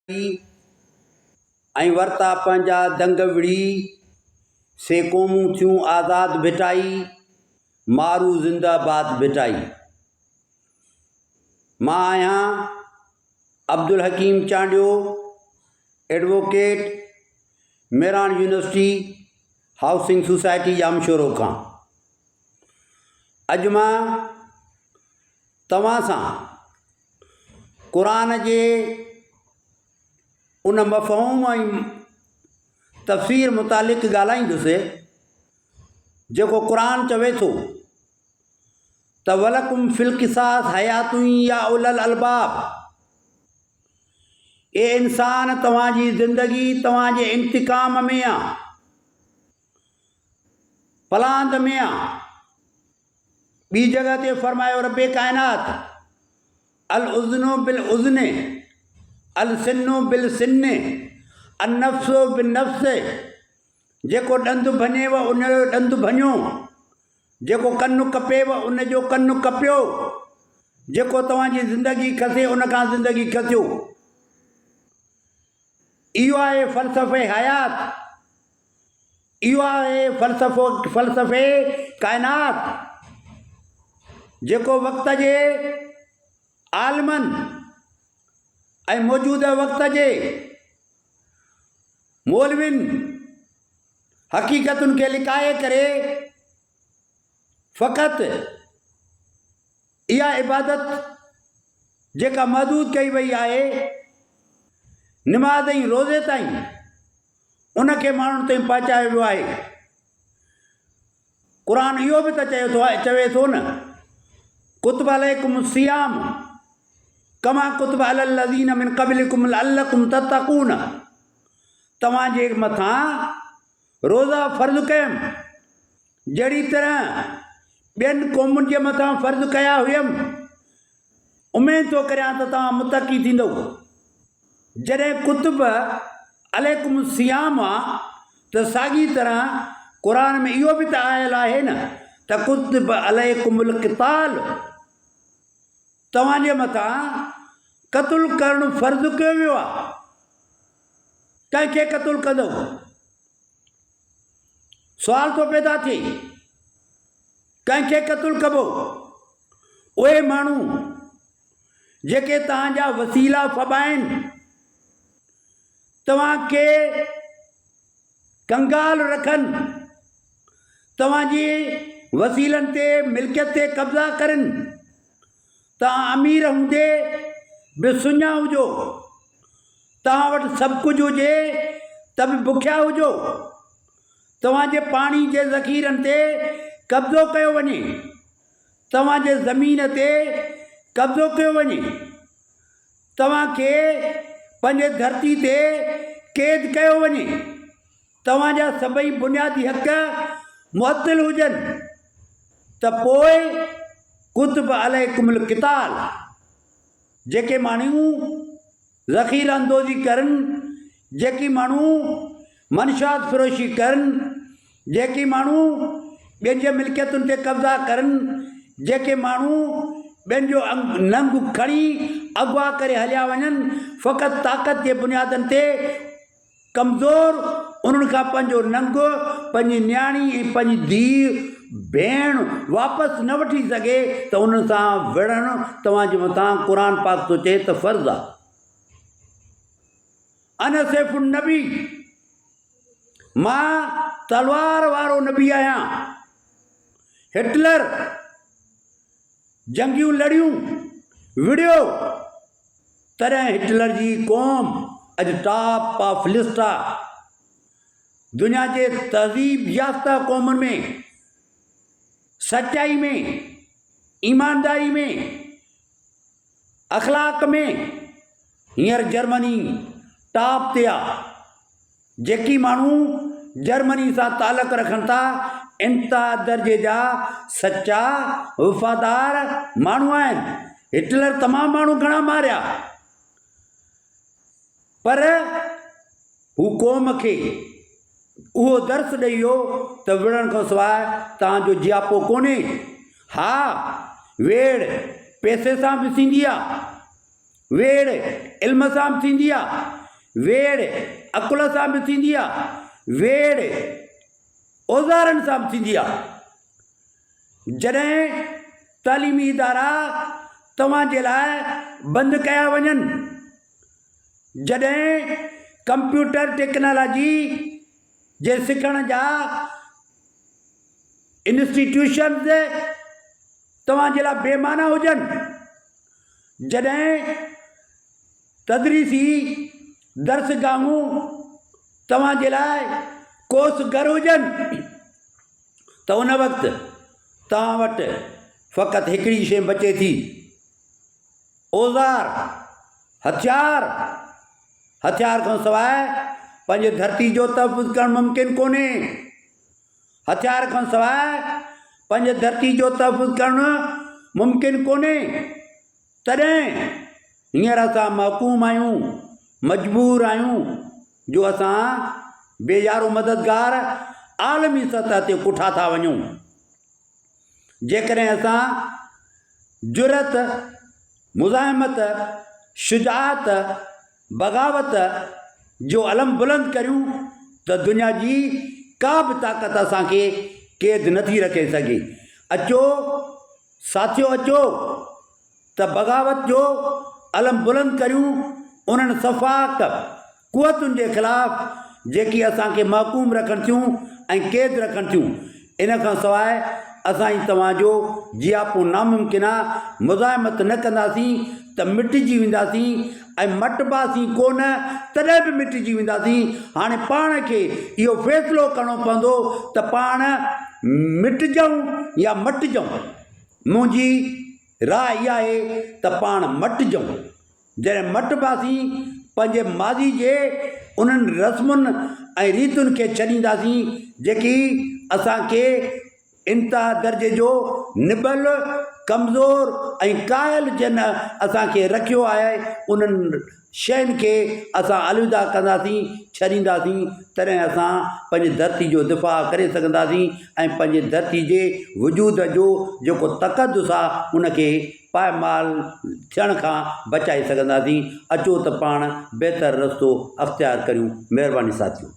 ऐं वरता पंहिंजा दंग विढ़ी से क़ौमूं थियूं आज़ाद भिटाई मारू ज़िंदाबाद भिटाई। मां आहियां Abdul Hakeem Chandio, advocate, Mehran university housing society Jamshoro खां। अॼु मां तव्हां सां क़ुरान जे उन मफ़हूम ऐं तफ़सीर मुतालिक़ ॻाल्हाईंदुसि जेको क़ुरान चवे थो त वलकुम फिल क़िसास हयातुन या उलल अलबाब। ए इंसान तव्हांजी ज़िंदगी तव्हांजे इंतिकाम में आहे, पलांद में आहे। ॿी जगह ते फरमायो रब्बे काइनात अल उज़्नो बिल उज़्ने अल सिन्नो बिल सिन्ने अन नफ़्सो बिल नफ़्स। जेको ॾंदु भञेव उन जो ॾंदु भञो, जेको कनु कपेव उन जो कनु कपियो, जेको तव्हांजी ज़िंदगी खसे उन खां ज़िंदगी खसियो। इहो आहे फ़लसफ़े हयात, इहो आहे फ़लसफ़े काइनात जेको वक़्त जे आलमनि ऐं मौजूदा वक़्त जे मौलवियुनि हक़ीक़तुनि खे लिकाए करे फ़क़ति इहा इबादत जेका महदूद कई वई आहे निमाज़ ऐं रोज़े ताईं, उनखे माण्हुनि ताईं पहुचायो वियो आहे। क़ुरान इहो बि त चवे थो न कुतिब अलैकुम सियाम कमा कुतिब अलल लज़ीन मिन क़ब्लिकुम लअल्लकुम तत्तक़ून। तव्हांजे मथां रोज़ा फ़र्ज़ु कयमि जहिड़ी तरह ॿियनि क़ौमुनि जे मथां फ़र्ज़ु कया हुयमि, उमेद थो करियां त तव्हां मुतक़ी थींदव। जॾहिं कुतिब अलैकुम सियाम आहे त साॻी तरह क़ुरान में इहो बि त आयल आहे न त कुतिब अलैकुमुल क़िताल, तव्हांजे मथां क़त्ल करणु फ़र्ज़ु कयो वियो आहे। कंहिंखे क़त्ल कंदव? सुवाल थो पैदा थिए, कंहिंखे क़त्ल कबो? उहे माण्हू जेके तव्हांजा वसीला फ़बाइनि, तव्हांखे कंगाल रखनि, तव्हांजी वसीलनि ते मिल्कियत ते कब्ज़ा करनि। तव्हां अमीर हूंदे बि सुञा हुजो, तव्हां वटि सभु कुझु हुजे त बि बुखिया हुजो, तव्हांजे पाणी जे ज़ख़ीरनि ते कब्ज़ो कयो वञे, तव्हांजे ज़मीन ते कब्ज़ो कयो वञे, तव्हांखे पंहिंजे धरती ते क़ैद कयो वञे, तव्हांजा सभई बुनियादी हक़ मुअत्तिल हुजनि, त पोइ कुतिब अलैकुमुल क़िताल। जेके माण्हू ज़ख़ीर अंदोज़ी करनि, जेकी माण्हू मनशात फ़रोशी करनि, जेकी माण्हू ॿियनि जे मिल्कियतुनि ते कब्ज़ा करनि, जेके माण्हू ॿियनि जो नंग खणी अगवा करे हलिया वञनि फ़क़ति ताक़त जे बुनियादनि ते, कमज़ोर उन्हनि खां पंहिंजो नंग, पंहिंजी न्याणी ऐं पंहिंजी धीउ भेण वापसि न वठी सघे त उन सां विढ़णु तव्हांजे मथां क़ुरान पाक थो चए त फ़र्ज़ु आहे। अन सैफ़ुन नबी, मां तलवार वारो नबी आहियां। हिटलर जंगियूं लड़ियूं विड़ियो, तॾहिं हिटलर जी क़ौम अॼु टॉप ऑफ लिस्ट आहे। दुनिया जे तहज़ीब याफ़्ता क़ौमुनि में, सचाई में, ईमानदारी में, अख़लाक़ में हींअर जर्मनी टॉप ते आहे। जेकी माण्हू जर्मनी सां तालुक़ रखनि था इंतिहा दर्जे जा सचा वफ़ादार माण्हू आहिनि। हिटलर तमामु माण्हू घणा मारिया, पर हू क़ौम खे उहो दर्स ॾेई वियो त विढ़ण खां सवाइ तव्हांजो जियापो कोन्हे। हा, वेड़ पैसे सां बि थींदी आहे, वेड़ इल्म सां बि थींदी आहे, वेड़ अकुल सां बि थींदी आहे, वेड़ औज़ारनि सां बि थींदी आहे। जॾहिं तालीमी इदारा तव्हांजे लाइ बंदि कया वञनि, जॾहिं कंप्यूटर टेक्नोलॉजी जे सिखण जा इंस्टीट्यूशन्स तव्हांजे लाइ बेमाना हुजनि, जॾहिं तदरीसी दर्सगाहूं तव्हांजे लाइ कोर्सगर हुजनि, त उन वक़्तु तव्हां वटि फ़क़ति हिकिड़ी शइ बचे थी, औज़ार, हथियार। हथियार खां सवाइ पंहिंजे धरती जो तहफ़ुज़ करणु मुमकिन कोन्हे, हथियार खां सवाइ पंहिंजे धरती जो तहफ़ुज़ करणु मुमकिन कोन्हे। तॾहिं हींअर असां महकूम आहियूं, मजबूर आहियूं जो असां बेयारो मददगार आलमी सतह ते पुठा था वञूं। जेकॾहिं असां जुरत, मुज़ाहिमत, शुजाअत, बग़ावत जो अलम बुलंद करियूं त दुनिया जी का बि ताक़त असांखे क़ैद नथी रखे सघे। अचो साथियो, अचो त बग़ावत जो अलम बुलंद करियूं उन्हनि सफ़ाक क़ुवतुनि जे ख़िलाफ़ जेकी असांखे महकूम रखनि थियूं ऐं क़ैद रखनि थियूं। इन खां सवाइ असां ई तव्हांजो जियापो नामुमकिन आहे। मुज़ाहिमत न कंदासीं त मिटिजी वेंदासीं ऐं मटिबासीं कोन, तॾहिं बि मिटिजी वेंदासीं। हाणे पाण खे इहो फ़ैसिलो करिणो पवंदो त पाण मिटिजूं या मटिजूं। मुंहिंजी राय इहा आहे त पाण मटिजूं। जॾहिं मटिबासीं पंहिंजे माज़ी जे उन्हनि रस्मुनि ऐं रीतुनि खे छॾींदासीं जेकी असांखे इंतिहा दर्जे जो निबल, कमज़ोर ऐं कायल जन असांखे रखियो आहे। उन्हनि शयुनि खे असां अलविदा कंदासीं, छॾींदासीं, तॾहिं असां पंहिंजी धरती जो दिफ़ा करे सघंदासीं ऐं पंहिंजे धरती जे वजूद जो जेको तक़दुस आहे उनखे पायमाल थियण खां बचाए सघंदासीं। अचो त पाण बहितर रस्तो अख़्तियार करियूं। महिरबानी साथियो।